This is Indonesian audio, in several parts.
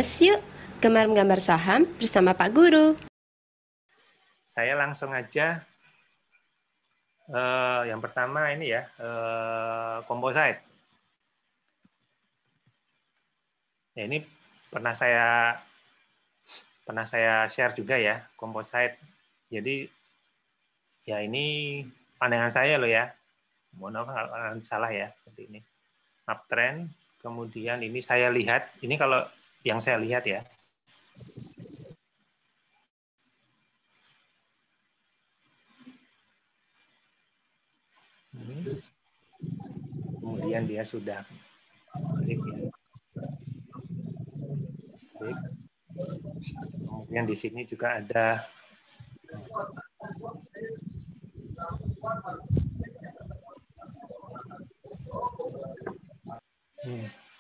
Gas yuk, gambar-gambar saham bersama Pak Guru. Saya langsung aja. Yang pertama ini ya, composite. Ya, ini pernah saya share juga ya, composite. Jadi ya ini pandangan saya loh ya. Mohon maaf kalau salah ya, seperti ini. Uptrend, kemudian ini saya lihat, ini kalau yang saya lihat ya. Kemudian dia sudah break ya. Break. Kemudian di sini juga ada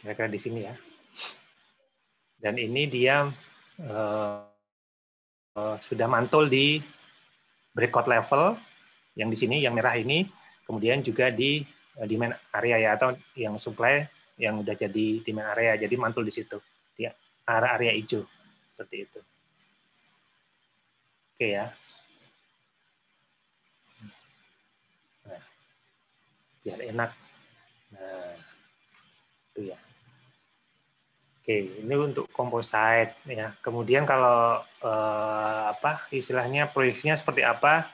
kira-kira di sini ya. Dan ini dia sudah mantul di breakout level yang di sini, yang merah ini, kemudian juga di demand area ya, atau yang supply yang udah jadi demand area, jadi mantul di situ, di area hijau, seperti itu. Oke ya. Nah, biar enak. Nah, itu ya. Oke, ini untuk composite ya. Kemudian kalau istilahnya proyeksinya seperti apa?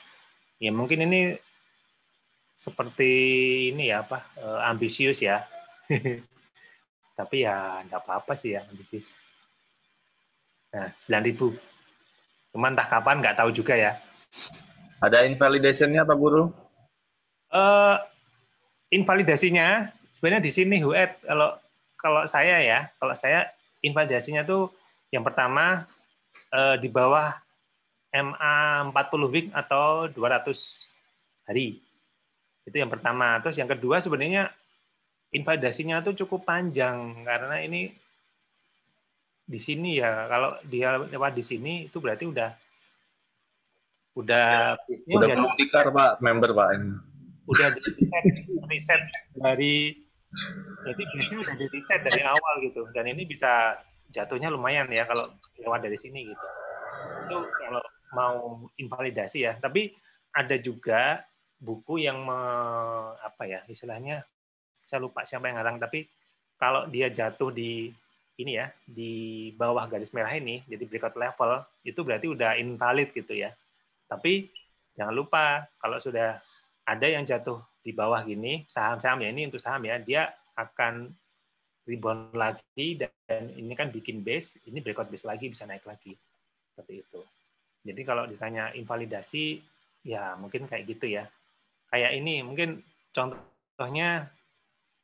Ya mungkin ini seperti ini ya ambisius ya. Tapi ya nggak apa-apa sih ya ambisius. Nah, 9.000. Cuman entah kapan nggak tahu juga ya. Ada invalidation-nya Pak Guru? Invalidasinya sebenarnya di sini Huet, kalau saya invalidasinya tuh yang pertama di bawah MA 40 week atau 200 hari. Itu yang pertama. Terus yang kedua sebenarnya invalidasinya tuh cukup panjang karena ini di sini ya, kalau dia lewat di sini itu berarti udah belum tikar Pak, member Pak ini. Udah riset dari, jadi biasanya udah di riset dari awal gitu, dan ini bisa jatuhnya lumayan ya kalau lewat dari sini gitu. Itu kalau mau invalidasi ya. Tapi ada juga buku yang istilahnya saya lupa siapa yang ngarang, tapi kalau dia jatuh di ini ya, di bawah garis merah ini, jadi breakout level, itu berarti udah invalid gitu ya. Tapi jangan lupa kalau sudah ada yang jatuh di bawah gini, saham-saham ya, ini untuk saham ya, dia akan rebound lagi, dan ini kan bikin base, ini breakout base lagi, bisa naik lagi. Seperti itu. Jadi kalau ditanya invalidasi, ya mungkin kayak gitu ya. Kayak ini, mungkin contohnya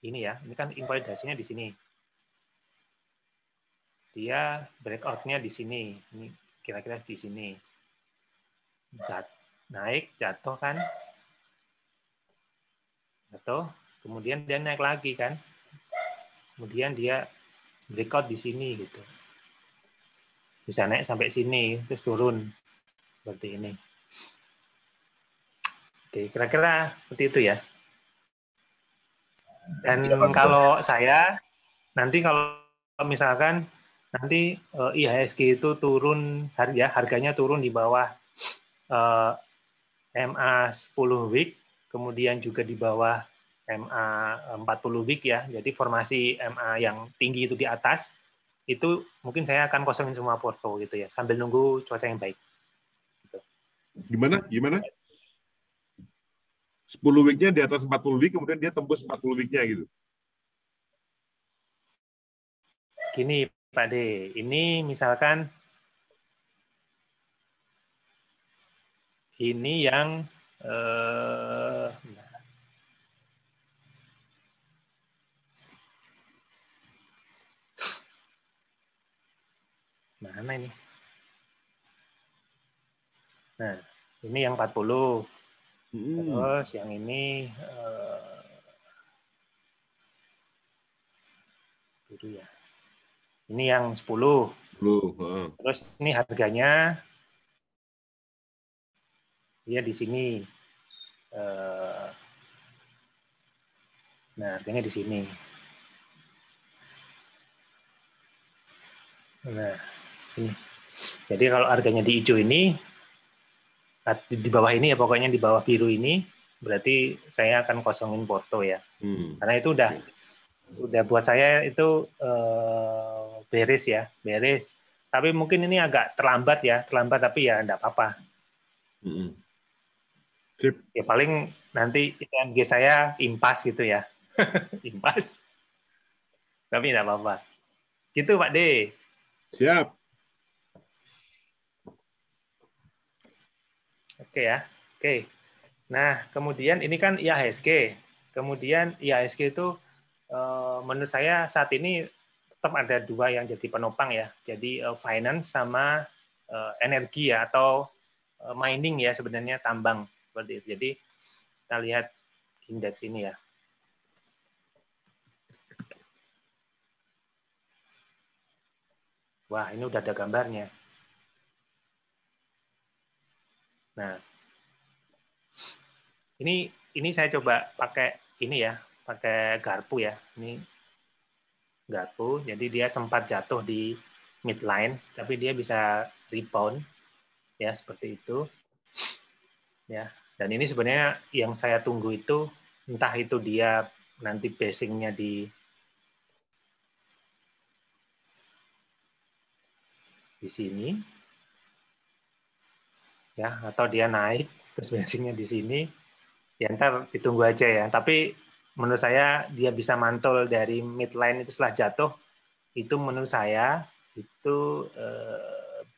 ini ya, ini kan invalidasinya di sini. Dia breakout-nya di sini, ini kira-kira di sini. Naik, jatuh kan, jatuh, kemudian dia naik lagi kan, kemudian dia breakout di sini gitu, bisa naik sampai sini terus turun seperti ini. Oke, kira-kira seperti itu ya. Dan kalau saya nanti kalau misalkan nanti IHSG itu turun harganya turun di bawah MA 10 week, kemudian juga di bawah MA 40 week ya. Jadi formasi MA yang tinggi itu di atas, itu mungkin saya akan kosongin semua porto gitu ya, sambil nunggu cuaca yang baik. Gitu. Gimana? 10 week-nya di atas 40 week, kemudian dia tembus 40 week-nya gitu. Gini Pak D, ini misalkan ini yang mana ini? Nah, ini yang 40. Terus yang ini itu ya. Ini yang 10. Terus ini harganya dia di sini. Nah, harganya di sini. Nah, ini. Jadi kalau harganya di hijau ini, di bawah ini ya pokoknya di bawah biru ini, berarti saya akan kosongin porto ya. Karena itu udah buat saya itu beres ya, beres. Tapi mungkin ini agak terlambat ya, terlambat tapi ya enggak apa-apa. Ya paling nanti ITMG saya impas gitu ya. Impas. Tapi enggak apa-apa. Gitu Pak D. Siap. Oke ya. Oke. Nah, kemudian ini kan IHSG. Kemudian IHSG itu menurut saya saat ini tetap ada dua yang jadi penopang ya. Jadi finance sama energi ya atau mining ya sebenarnya tambang seperti itu. Jadi kita lihat indeks ini ya. Wah, ini udah ada gambarnya. Nah, ini saya coba pakai ini ya, pakai garpu ya. Ini garpu, jadi dia sempat jatuh di midline, tapi dia bisa rebound ya seperti itu. Ya, dan ini sebenarnya yang saya tunggu itu entah itu dia nanti basingnya di sini ya atau dia naik terus basingnya di sini ya ntar ditunggu aja ya, tapi menurut saya dia bisa mantul dari midline itu setelah jatuh, itu menurut saya itu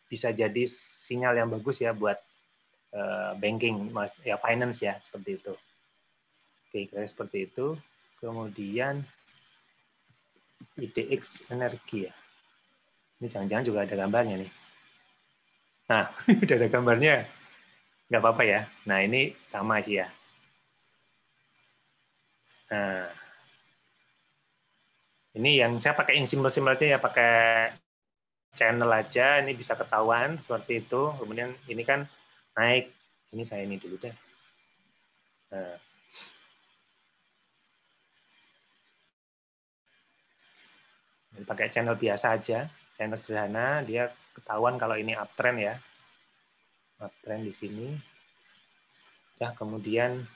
bisa jadi sinyal yang bagus ya buat banking ya, finance ya seperti itu. Oke, kira seperti itu. Kemudian IDX energi ya. Ini jangan-jangan juga ada gambarnya nih. Nah, udah ada gambarnya. Nggak apa-apa ya. Nah, ini sama sih ya. Nah, ini yang saya pakai yang simbol-simbol aja ya, pakai channel aja. Ini bisa ketahuan seperti itu. Kemudian ini kan naik. Ini saya ini dulu deh. Nah, ini pakai channel biasa aja. Channel sederhana, dia ketahuan kalau ini uptrend ya. Uptrend di sini. Ya, kemudian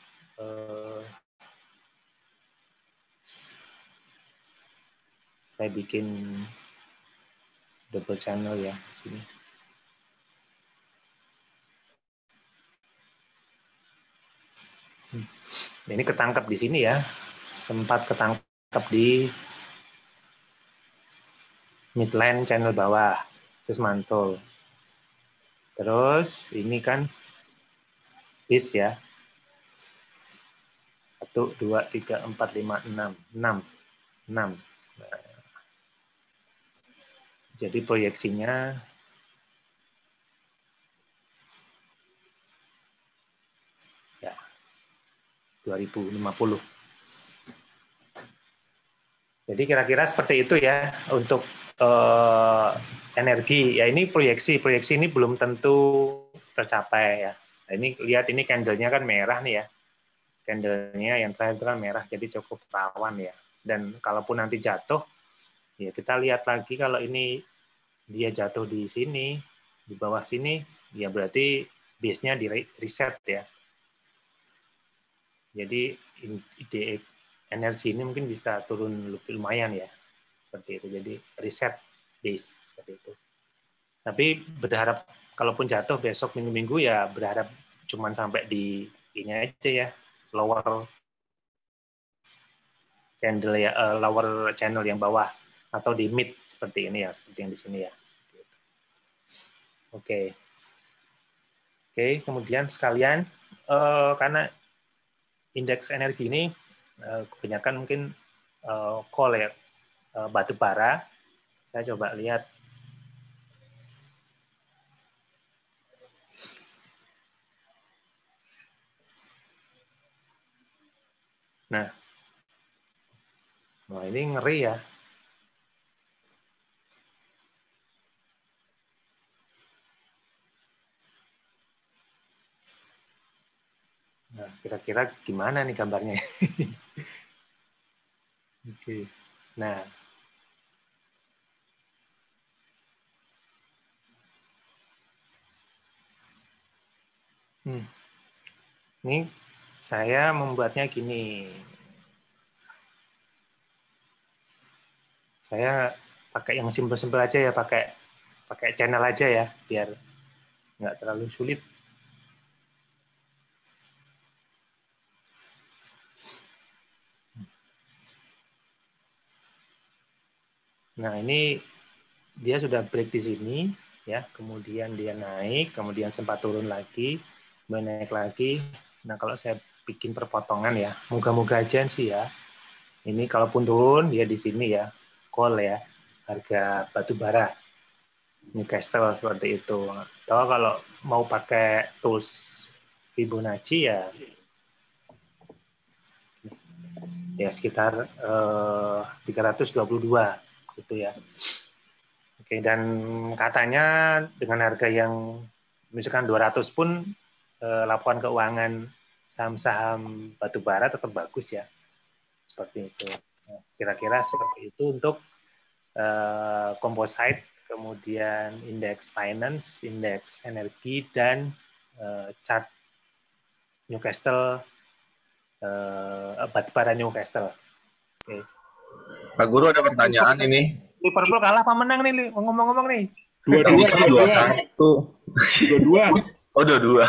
saya bikin double channel ya sini. Ini ketangkap di sini ya, sempat ketangkap di midline channel bawah, terus mantul. Terus ini kan bis ya, 1, 2, 3, 4, 5, 6. Nah, jadi proyeksinya ya 2050. Jadi kira-kira seperti itu ya untuk energi. Ya ini proyeksi ini belum tentu tercapai ya. Nah, ini lihat ini candle-nya kan merah nih ya. Candle-nya yang terakhir kan merah, jadi cukup rawan ya. Dan kalaupun nanti jatuh, ya kita lihat lagi kalau ini dia jatuh di sini, di bawah sini, ya berarti base-nya di reset ya. Jadi ide energi ini mungkin bisa turun lumayan ya, seperti itu. Jadi reset base seperti itu. Tapi berharap kalaupun jatuh besok minggu-minggu ya berharap cuman sampai di ini aja ya, lower candle ya, lower channel yang bawah atau di mid seperti ini ya, seperti yang di sini ya. Oke. Oke, kemudian sekalian karena indeks energi ini kebanyakan mungkin coal ya, batu bara. Saya coba lihat. Nah, wah ini ngeri ya. Nah, kira-kira gimana nih gambarnya? Oke. Nah, Ini saya membuatnya gini. Saya pakai yang simpel-simpel aja ya, pakai channel aja ya, biar nggak terlalu sulit. Nah, ini dia sudah break di sini, ya. Kemudian dia naik, kemudian sempat turun lagi, naik lagi. Nah, kalau saya bikin perpotongan ya, moga-moga aja sih ya. Ini kalaupun turun, dia di sini ya, call ya, harga batu bara. Newcastle seperti itu. Atau kalau mau pakai tools Fibonacci ya sekitar 322 gitu ya. Oke, dan katanya dengan harga yang misalkan 200 pun laporan keuangan saham-saham batubara tetap bagus ya. Seperti itu. Nah, kira-kira seperti itu untuk composite, kemudian indeks finance, indeks energi, dan chart Newcastle, batubara Newcastle. Oke. Pak Guru ada pertanyaan ini. Liverpool kalah apa menang nih? Ngomong-ngomong nih. 2-2. 2-1. 2-2. Oh, 2-2.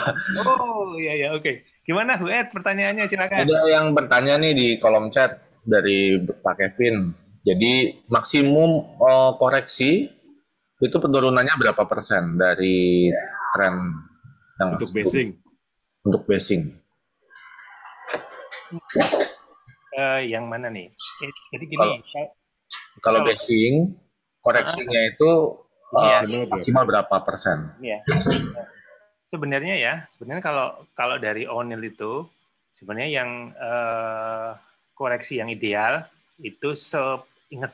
Oh, iya, oke. Gimana, Bu Ed? Pertanyaannya silakan. Ada yang bertanya nih di kolom chat dari Pak Kevin. Jadi maksimum koreksi itu penurunannya berapa persen dari tren yang Untuk basing. Untuk basing. Yang mana nih? Jadi gini. Kalau basing, koreksinya itu maksimal berapa persen? Iya. Sebenarnya kalau dari O'Neill itu sebenarnya yang koreksi yang ideal itu seingat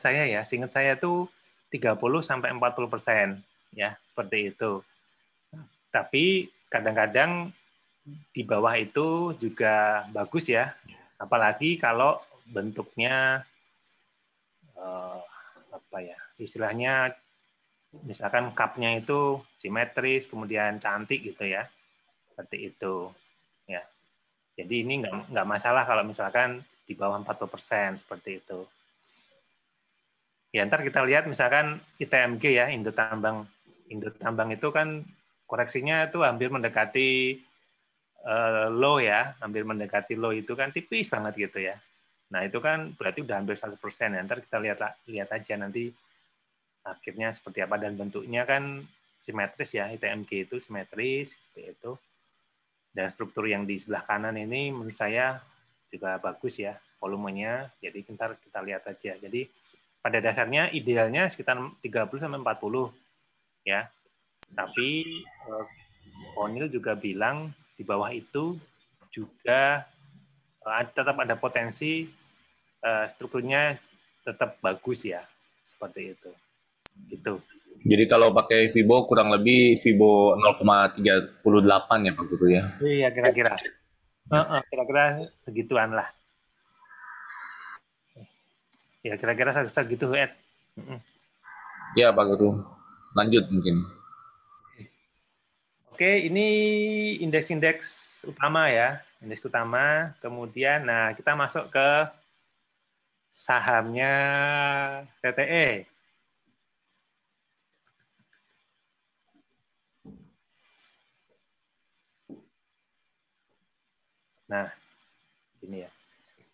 saya tuh 30-40% ya, seperti itu. Tapi kadang-kadang di bawah itu juga bagus ya, apalagi kalau bentuknya istilahnya misalkan cup-nya itu simetris kemudian cantik gitu ya, seperti itu ya. Jadi ini nggak masalah kalau misalkan di bawah 40% seperti itu. Ya, ntar kita lihat misalkan ITMG ya, Indo Tambang itu kan koreksinya itu hampir mendekati low ya, hampir mendekati low itu kan tipis banget gitu ya. Nah, itu kan berarti udah hampir 100%. Ya. Ntar kita lihat aja nanti akhirnya seperti apa, dan bentuknya kan simetris ya, ITMG itu simetris seperti itu. Dan struktur yang di sebelah kanan ini menurut saya juga bagus ya, volumenya. Jadi ntar kita lihat aja. Jadi pada dasarnya idealnya sekitar 30-40 ya. Tapi O'Neill juga bilang di bawah itu juga tetap ada potensi strukturnya tetap bagus ya, seperti itu. Gitu. Jadi kalau pakai Fibo kurang lebih Fibo 0,38 ya Pak Guru ya? Iya kira-kira. Kira-kira segituan lah. Ya kira-kira segitu Ed. Iya Pak Guru. Lanjut mungkin. Oke, ini indeks-indeks utama ya, indeks utama. Kemudian, nah kita masuk ke sahamnya TTE. Nah, ini ya.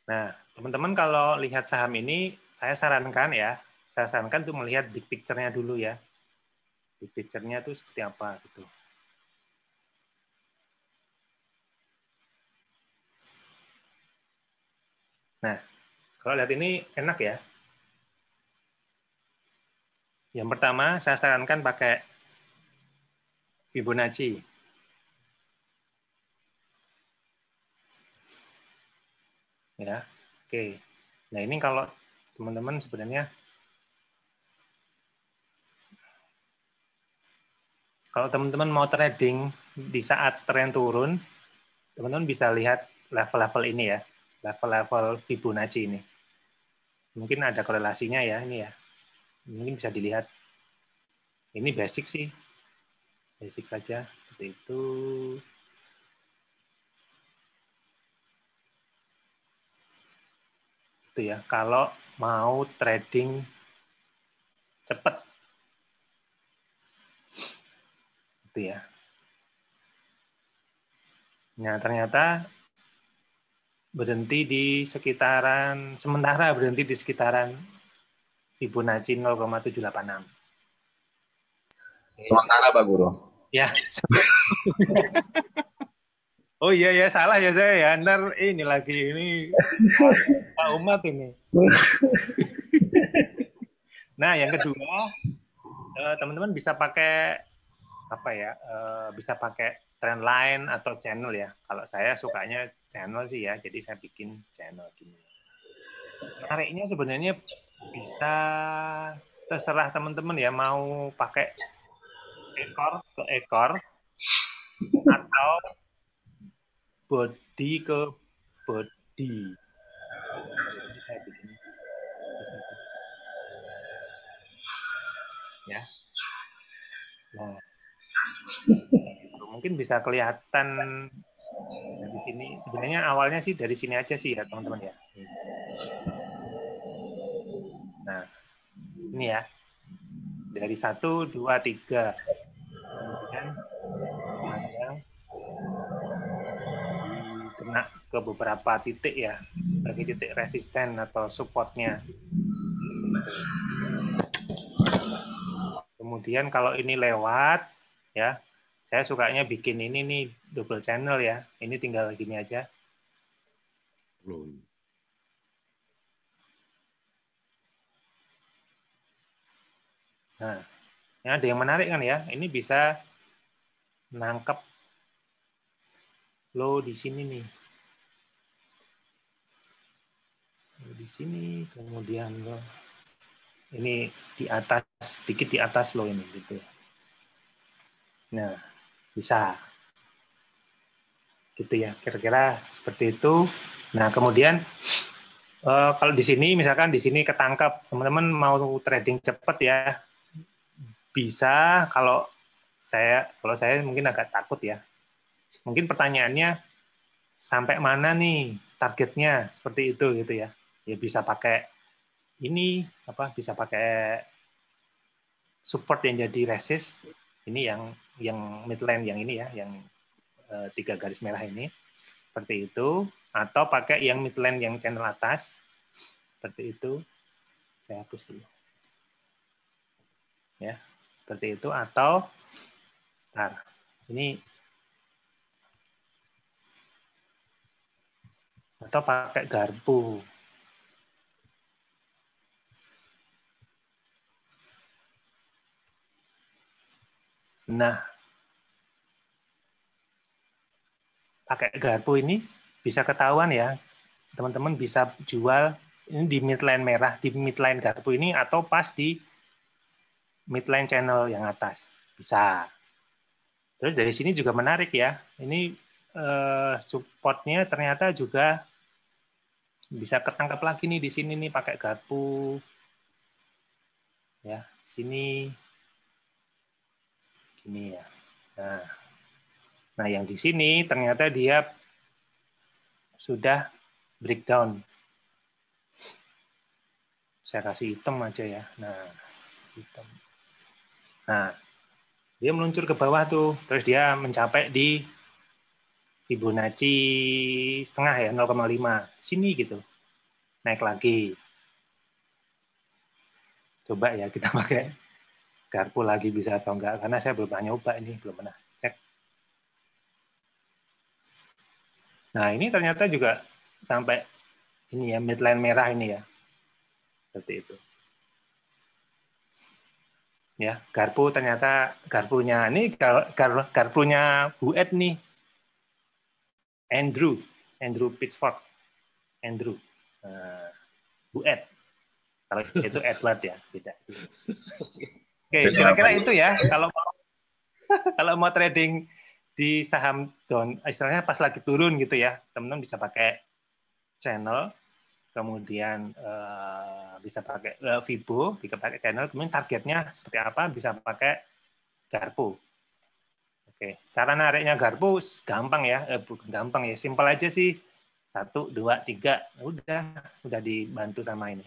Nah, teman-teman kalau lihat saham ini, saya sarankan tuh melihat big picture-nya dulu ya. Big picture-nya tuh seperti apa gitu. Nah, kalau lihat ini enak ya. Yang pertama, saya sarankan pakai Fibonacci. Ya, oke. Nah, ini kalau teman-teman sebenarnya kalau teman-teman mau trading di saat tren turun, teman-teman bisa lihat level-level ini ya, level-level Fibonacci ini. Mungkin ada korelasinya ya ini ya. Ini bisa dilihat. Ini basic sih, basic saja seperti itu. Itu ya, kalau mau trading cepat. Itu ya. Nah, ternyata sementara berhenti di sekitaran Fibonacci 0,786. Sementara Pak Guru. Ya. Oh iya ya, salah ya saya ya. Ntar ini Pak Umat ini. Nah, yang kedua, teman-teman bisa pakai apa ya? Bisa pakai trendline atau channel ya. Kalau saya sukanya channel sih ya, jadi saya bikin channel gini. Menariknya sebenarnya bisa terserah teman-teman ya, mau pakai ekor ke ekor atau body ke body. Jadi saya bikin ya. Nah, mungkin bisa kelihatan dari sini. Sebenarnya awalnya sih dari sini aja sih ya teman-teman ya. Nah, ini ya. Dari 1, 2, 3. Kemudian panjang kena ke beberapa titik ya. Bagi titik resisten atau supportnya. Kemudian kalau ini lewat, ya, saya sukanya bikin ini nih double channel ya. Ini tinggal gini aja. Nah, ini ada yang menarik kan ya. Ini bisa nangkep low di sini nih. Di sini, kemudian low. Ini di atas, sedikit di atas low ini gitu. Nah, bisa. Gitu ya, kira-kira seperti itu. Nah, kemudian kalau di sini, misalkan di sini ketangkap, teman-teman mau trading cepat ya, bisa. Kalau saya mungkin agak takut ya. Mungkin pertanyaannya sampai mana nih targetnya, seperti itu gitu ya. Ya bisa pakai ini apa? Bisa pakai support yang jadi resist. Ini yang midline yang ini ya, yang 3 garis merah ini. Seperti itu, atau pakai yang midline yang channel atas. Seperti itu. Saya hapus dulu. Ya, seperti itu, atau ini atau pakai garpu. Nah, pakai garpu ini bisa ketahuan ya, teman-teman bisa jual ini di midline merah, di midline garpu ini, atau pas di midline channel yang atas. Bisa. Terus dari sini juga menarik ya, ini supportnya ternyata juga bisa ketangkap lagi nih di sini nih pakai garpu. Ya, sini gini ya. Nah, yang di sini ternyata dia sudah breakdown. Saya kasih hitam aja ya. Nah, hitam. Nah, dia meluncur ke bawah tuh, terus dia mencapai di Fibonacci setengah ya, 0,5. Sini gitu. Naik lagi. Coba ya kita pakai garpu lagi bisa atau enggak, karena saya belum pernah nyoba ini, belum pernah cek. Nah, ini ternyata juga sampai ini ya, midline merah ini ya. Seperti itu. Ya, garpu ternyata garpunya ini garpunya Bu Ed nih. Andrew Pitchford. Andrew. Bu Ed. Kalau itu Edward ya, tidak. Oke, kira-kira itu ya. Kalau mau trading di saham down, istilahnya pas lagi turun gitu ya, teman-teman bisa pakai channel, kemudian bisa pakai Fibo, bisa pakai channel, kemudian targetnya seperti apa, bisa pakai garpu. Oke, cara nariknya garpu gampang ya, bukan gampang ya, simpel aja sih. 1, 2, 3. Udah dibantu sama ini.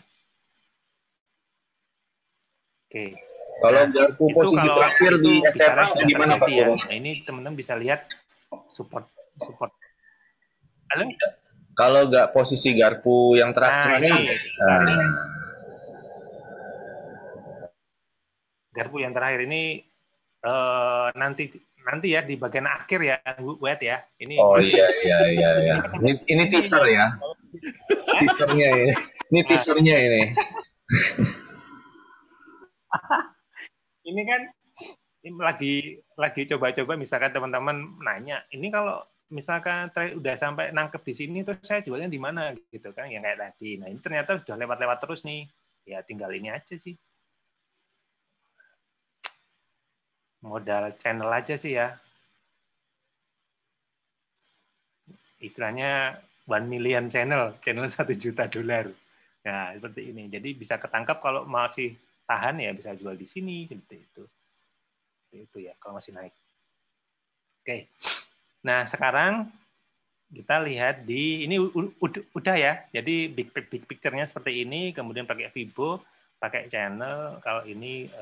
Oke. Kalau Nah, garpu itu posisi kalau terakhir itu di bicara SMA sudah gimana Pak terjadi ya. Guru? Nah, ini teman-teman bisa lihat support. Halo? Kalau nggak posisi garpu yang terakhir Nah, ini nih, bentar ini. Garpu yang terakhir ini nanti ya di bagian akhir ya, buat ya. Ini oh masih iya. Ini teaser ya, teasernya ini. Ini Nah, teasernya ini. ini kan ini lagi coba-coba misalkan teman-teman nanya, ini kalau misalkan udah sampai nangkep di sini terus saya jualnya di mana gitu kan yang kayak tadi. Nah, ini ternyata sudah lewat-lewat terus nih. Ya tinggal ini aja sih. Modal channel aja sih ya. Istilahnya 1 million channel 1 juta $1. Nah, seperti ini. Jadi bisa ketangkap kalau masih tahan ya bisa jual di sini seperti itu. Itu ya kalau masih naik. Oke. Nah, sekarang kita lihat di ini udah ya. Jadi big picture-nya seperti ini, kemudian pakai Vibo, pakai channel, kalau ini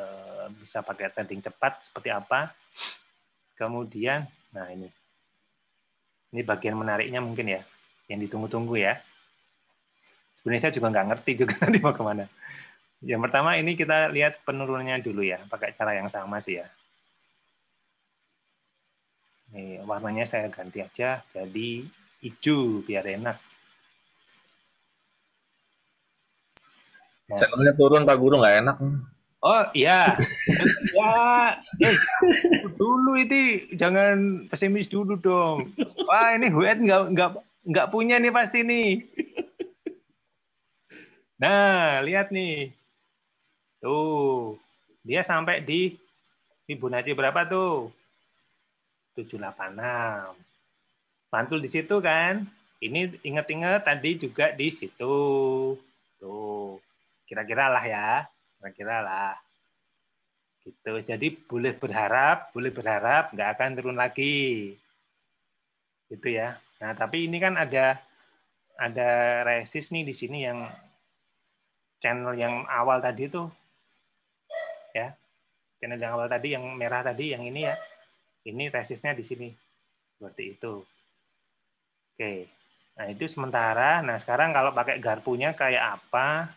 bisa pakai trading cepat seperti apa. Kemudian nah ini bagian menariknya mungkin ya, yang ditunggu-tunggu ya. Sebenarnya saya juga nggak ngerti juga nanti mau kemana. Yang pertama ini kita lihat penurunannya dulu ya, pakai cara yang sama sih ya. Nih, warnanya saya ganti aja jadi hijau biar enak. Nah. Channelnya turun Pak Guru nggak enak. Oh iya, ya, dulu itu jangan pesimis dulu dong. Wah ini Huet nggak punya nih pasti nih. Nah lihat nih, tuh dia sampai di Fibonacci berapa tuh? 786. Mantul di situ kan? Ini inget-inget tadi juga di situ. Tuh, kira-kira lah ya, kira-kira lah. Gitu. Jadi boleh berharap nggak akan turun lagi. Gitu ya. Nah, tapi ini kan ada resist nih di sini yang channel yang awal tadi tuh ya. Channel yang awal tadi yang merah tadi yang ini ya. Ini resistnya di sini. Seperti itu. Oke. Nah, itu sementara. Nah, sekarang kalau pakai garpunya kayak apa?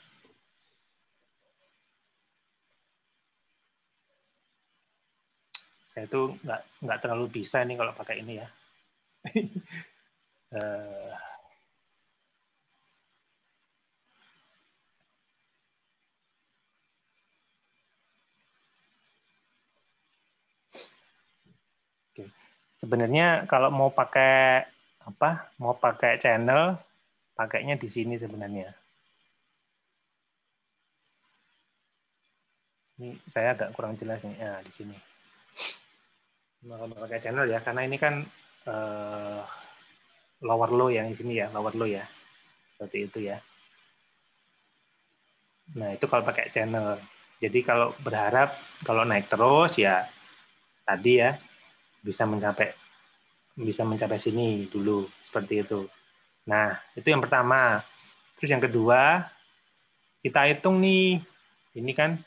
Saya itu nggak terlalu bisa nih kalau pakai ini ya. Oke. Sebenarnya kalau mau pakai apa? Mau pakai channel, pakainya di sini sebenarnya. Ini saya agak kurang jelas nih. Ya, di sini. Mau pakai channel ya, karena ini kan lower low yang di sini ya, lower low ya. Seperti itu ya. Nah, itu kalau pakai channel. Jadi kalau berharap kalau naik terus ya tadi ya bisa mencapai sini dulu seperti itu. Nah, itu yang pertama. Terus yang kedua, kita hitung nih. Ini kan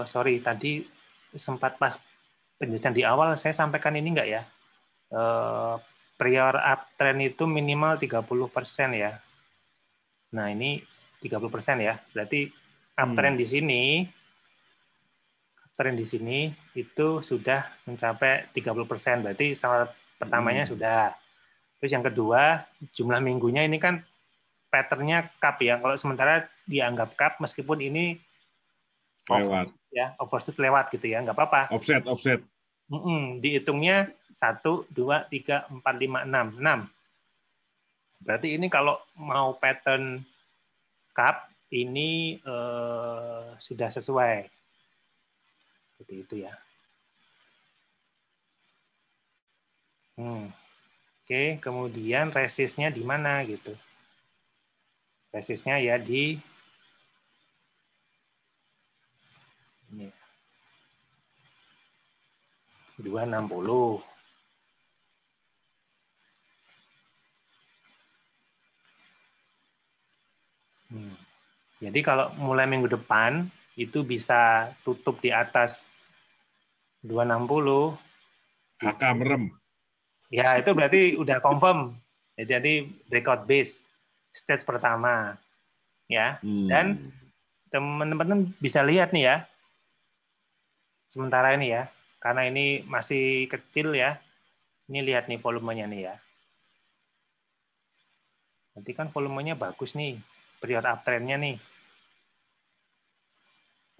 sorry tadi sempat pas penjelasan di awal saya sampaikan ini enggak ya? Prior uptrend itu minimal 30% ya. Nah, ini 30% ya. Berarti uptrend di sini itu sudah mencapai 30%. Berarti syarat pertamanya sudah. Terus yang kedua, jumlah minggunya ini kan pattern-nya cup ya. Kalau sementara dianggap cup meskipun ini lewat overshoot lewat gitu ya, nggak apa-apa. offset. Dihitungnya 1, 2, 3, 4, 5, 6. Berarti ini kalau mau pattern cup ini sudah sesuai. Seperti itu ya. Oke, kemudian resistnya di mana gitu. Resistnya ya di ini. 260. Jadi kalau mulai minggu depan itu bisa tutup di atas 260. HK merem. Ya, itu berarti udah confirm. Jadi breakout base stage pertama, ya. Dan teman-teman bisa lihat nih ya, sementara ini ya, karena ini masih kecil ya. Ini lihat nih volumenya nih ya. Nanti kan volumenya bagus nih, period uptrend-nya nih.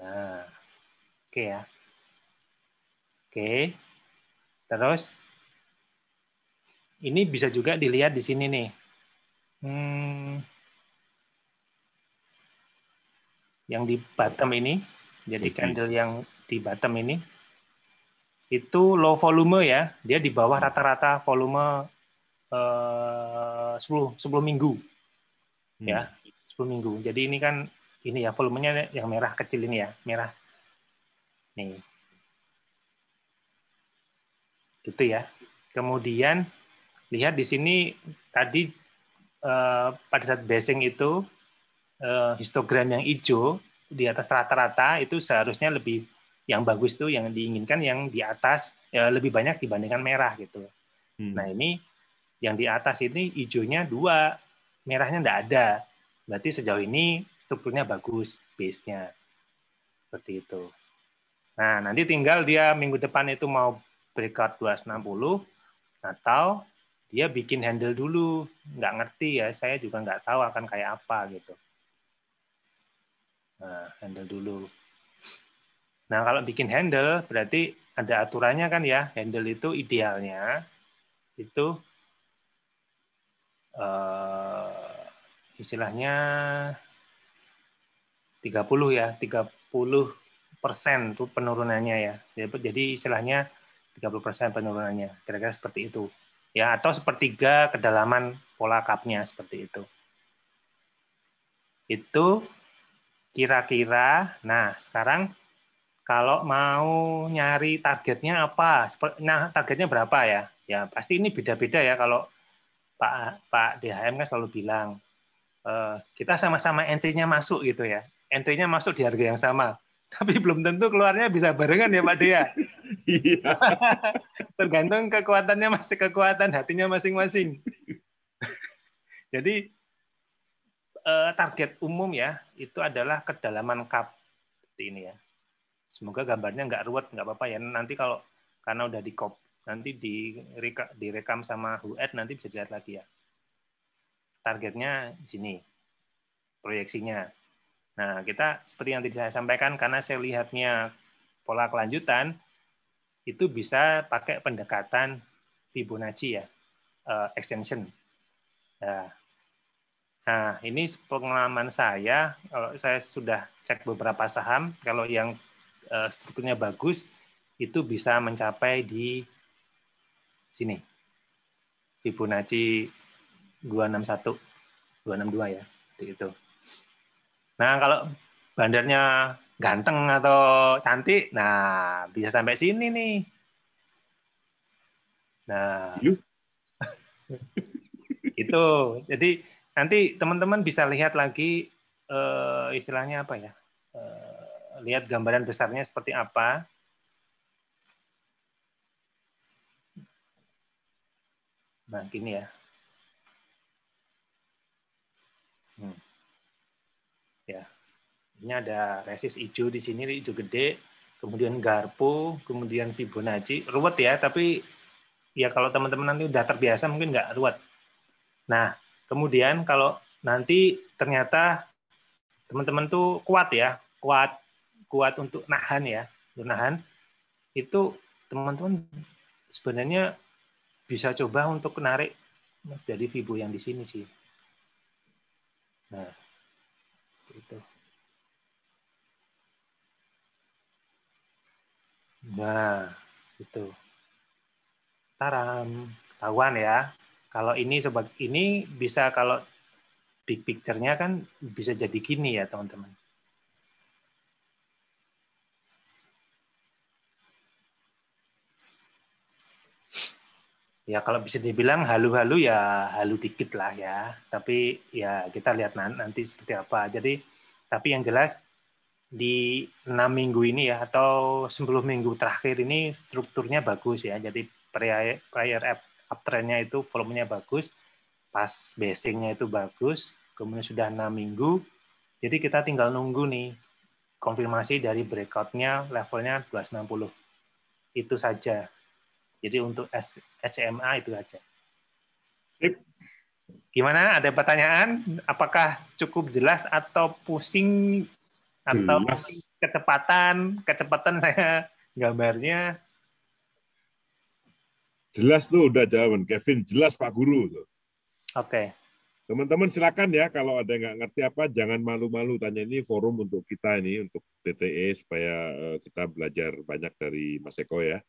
Nah, oke ya. Oke. Terus ini bisa juga dilihat di sini nih. Yang di bottom ini, jadi candle yang di bottom ini, itu low volume ya, dia di bawah rata-rata volume 10 minggu. Ya, 10 minggu. Jadi ini kan, ini ya, volumenya yang merah kecil ini ya, merah. Nih. Gitu ya. Kemudian, lihat di sini, tadi pada saat basing itu, histogram yang hijau di atas rata-rata itu seharusnya lebih yang bagus tuh yang diinginkan yang di atas ya, lebih banyak dibandingkan merah gitu. Nah ini yang di atas ini hijaunya 2, merahnya enggak ada. Berarti sejauh ini strukturnya bagus base-nya. Seperti itu. Nah nanti tinggal dia minggu depan itu mau breakout 260 atau dia bikin handle dulu. Nggak ngerti ya, saya juga nggak tahu akan kayak apa gitu. Nah, handle dulu. Nah, kalau bikin handle, berarti ada aturannya kan ya. Handle itu idealnya, itu istilahnya 30 ya, 30% tuh penurunannya ya. Jadi istilahnya 30% penurunannya. Kira-kira seperti itu. Ya, atau sepertiga kedalaman pola cup-nya seperti itu. Itu kira-kira, nah sekarang kalau mau nyari targetnya apa? Nah, targetnya berapa ya? Ya, pasti ini beda-beda ya kalau Pak DHM kan selalu bilang, kita sama-sama entry-nya masuk gitu ya. Entry-nya masuk di harga yang sama. Tapi belum tentu keluarnya bisa barengan ya Pak Dea. Iya. Tergantung kekuatannya kekuatan hatinya masing-masing. Jadi target umum ya, itu adalah kedalaman cup. Seperti ini ya. Semoga gambarnya nggak ruwet, nggak apa-apa ya. Nanti kalau karena udah nanti direkam sama HUED nanti bisa dilihat lagi ya. Targetnya di sini, proyeksinya. Nah, kita seperti yang tadi saya sampaikan, karena saya lihatnya pola kelanjutan, itu bisa pakai pendekatan Fibonacci ya, extension. Nah, ini pengalaman saya, kalau saya sudah cek beberapa saham, kalau yang strukturnya bagus, itu bisa mencapai di sini. Fibonacci 261, 262 ya. Itu. Nah, kalau bandarnya ganteng atau cantik, nah bisa sampai sini nih. Nah, itu. Jadi nanti teman-teman bisa lihat lagi istilahnya apa ya? Lihat gambaran besarnya seperti apa. Nah, gini ya. Ya. Ini ada resist hijau di sini, hijau gede, kemudian garpu, kemudian Fibonacci. Ruwet ya, tapi ya kalau teman-teman nanti udah terbiasa mungkin nggak ruwet. Nah, kemudian kalau nanti ternyata teman-teman tuh kuat ya, kuat untuk nahan ya, untuk nahan, itu teman-teman sebenarnya bisa coba untuk menarik dari Fibo yang di sini sih. Nah, itu. Nah, itu. Taram, ketahuan ya. Kalau ini bisa kalau big picture-nya kan bisa jadi gini ya, teman-teman. Ya kalau bisa dibilang halu-halu ya halu dikit lah ya. Tapi ya kita lihat nanti seperti apa. Jadi tapi yang jelas di 6 minggu ini ya atau 10 minggu terakhir ini strukturnya bagus ya. Jadi prior uptrendnya itu volumenya bagus, pas basingnya itu bagus, kemudian sudah 6 minggu. Jadi kita tinggal nunggu nih konfirmasi dari breakout-nya levelnya 260. Itu saja. Jadi untuk SMA itu aja. Sip. Gimana? Ada pertanyaan? Apakah cukup jelas atau pusing atau Jelas. kecepatan saya gambarnya? Jelas tuh udah jawaban Kevin, jelas Pak Guru tuh. Oke. Teman-teman silakan ya, kalau ada yang nggak ngerti apa, jangan malu-malu tanya, ini forum untuk kita ini, untuk TTE, supaya kita belajar banyak dari Mas Eko ya.